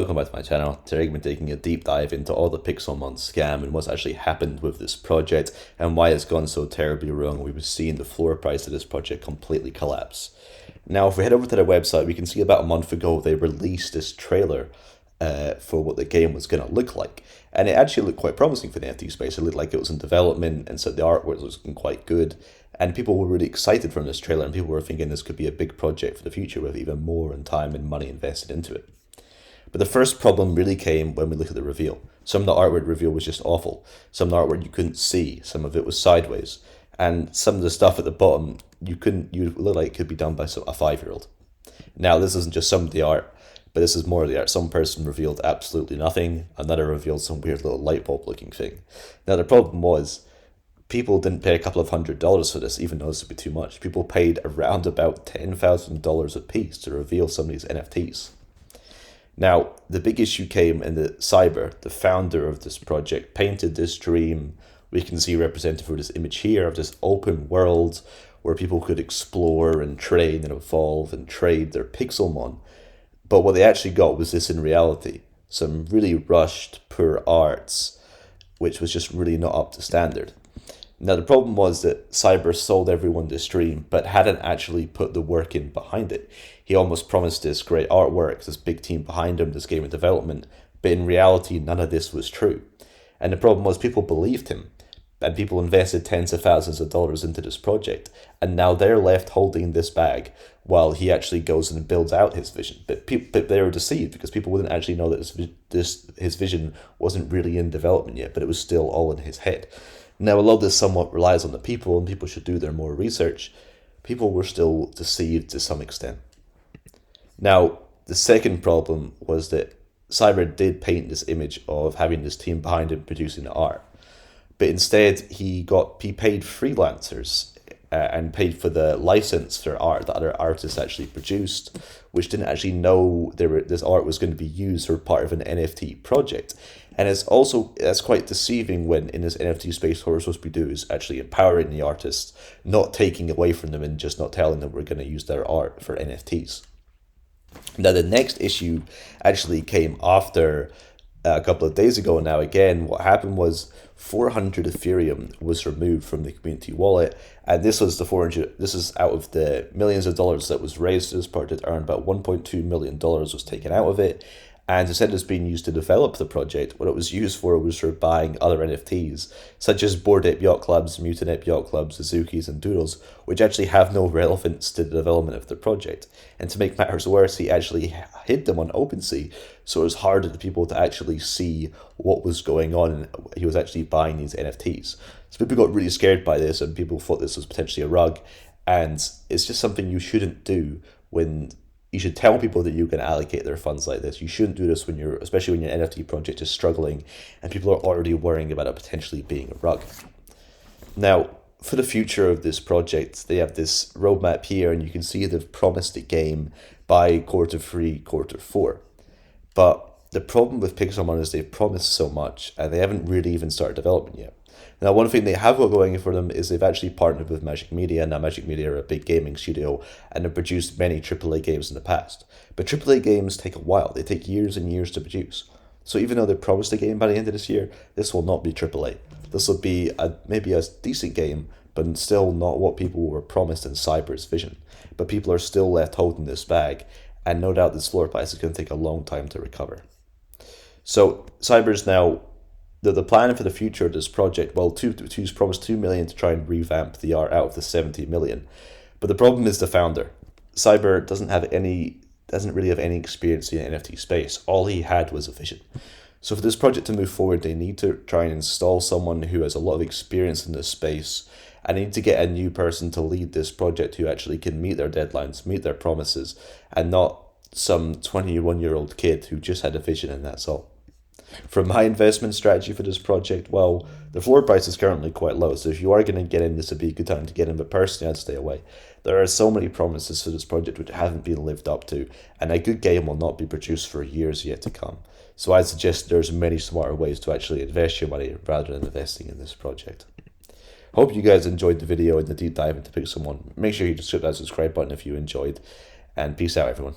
Welcome back to my channel. Today we're taking a deep dive into all the Pixelmon scam and what's actually happened with this project and why it's gone so terribly wrong. We've seen the floor price of this project completely collapse. Now if we head over to their website, we can see about a month ago they released this trailer for what the game was going to look like. And it actually looked quite promising for the NFT space. It looked like it was in development, and so the artwork was looking quite good. And people were really excited from this trailer, and people were thinking this could be a big project for the future with even more time and money invested into it. But the first problem really came when we looked at the reveal. Some of the artwork reveal was just awful. Some of the artwork you couldn't see. Some of it was sideways. And some of the stuff at the bottom, you look like it could be done by a 5-year-old. Now, this isn't just some of the art, but this is more of the art. Some person revealed absolutely nothing. Another revealed some weird little light bulb looking thing. Now, the problem was, people didn't pay a couple of $100s for this, even though this would be too much. People paid around about $10,000 a piece to reveal some of these NFTs. Now, the big issue came in that Cyber, the founder of this project, painted this dream. We can see represented through this image here of this open world where people could explore and train and evolve and trade their Pixelmon. But what they actually got was this in reality. Some really rushed, poor arts, which was just really not up to standard. Now, the problem was that Cyber sold everyone this dream, but hadn't actually put the work in behind it. He almost promised this great artwork, this big team behind him, this game in development, but in reality, none of this was true. And the problem was people believed him, and people invested tens of thousands of dollars into this project, and now they're left holding this bag while he actually goes and builds out his vision. But they were deceived because people wouldn't actually know that his vision wasn't really in development yet, but it was still all in his head. Now, although this somewhat relies on the people, and people should do their more research, people were still deceived to some extent. Now, the second problem was that Cyber did paint this image of having this team behind him producing the art, but instead he paid freelancers and paid for the license for art that other artists actually produced, which didn't actually know this art was going to be used for part of an NFT project. And that's quite deceiving when in this NFT space what we're supposed to be doing is actually empowering the artists, not taking away from them and just not telling them we're going to use their art for NFTs. Now, the next issue actually came after a couple of days ago now. Again, what happened was 400 Ethereum was removed from the community wallet, and this is out of the millions of dollars that was raised to this project. Earned about $1.2 million was taken out of it. And instead of being used to develop the project, what it was used for was for buying other NFTs, such as Bored Ape Yacht Clubs, Mutant Ape Yacht Clubs, azukis, and doodles, which actually have no relevance to the development of the project. And to make matters worse, he actually hid them on OpenSea, so it was harder for people to actually see what was going on. He was actually buying these NFTs. So people got really scared by this, and people thought this was potentially a rug, and it's just something you shouldn't do when you should tell people that you can allocate their funds like this. You shouldn't do this especially when your NFT project is struggling and people are already worrying about it potentially being a rug. Now, for the future of this project, they have this roadmap here, and you can see they've promised a game by Q3, Q4. But the problem with Pixelmon is they've promised so much and they haven't really even started development yet. Now, one thing they have got going for them is they've actually partnered with Magic Media. Now, Magic Media are a big gaming studio and have produced many AAA games in the past. But AAA games take a while. They take years and years to produce. So even though they promised a game by the end of this year, this will not be AAA. This will be maybe a decent game, but still not what people were promised in Cyber's vision. But people are still left holding this bag, and no doubt this floor price is going to take a long time to recover. So Cyber's now... The plan for the future of this project, well, Two's promised $2 million to try and revamp the art out of the $70 million. But the problem is the founder. Cyber doesn't really have any experience in the NFT space. All he had was a vision. So for this project to move forward, they need to try and install someone who has a lot of experience in this space, and they need to get a new person to lead this project who actually can meet their deadlines, meet their promises, and not some 21-year-old kid who just had a vision and that's all. For my investment strategy for this project, well, the floor price is currently quite low, so if you are going to get in, this would be a good time to get in, but personally I'd stay away. There are so many promises for this project which haven't been lived up to, and a good game will not be produced for years yet to come. So I suggest there's many smarter ways to actually invest your money rather than investing in this project. Hope you guys enjoyed the video and the deep dive into Pixelmon. Make sure you just hit that subscribe button if you enjoyed, and peace out everyone.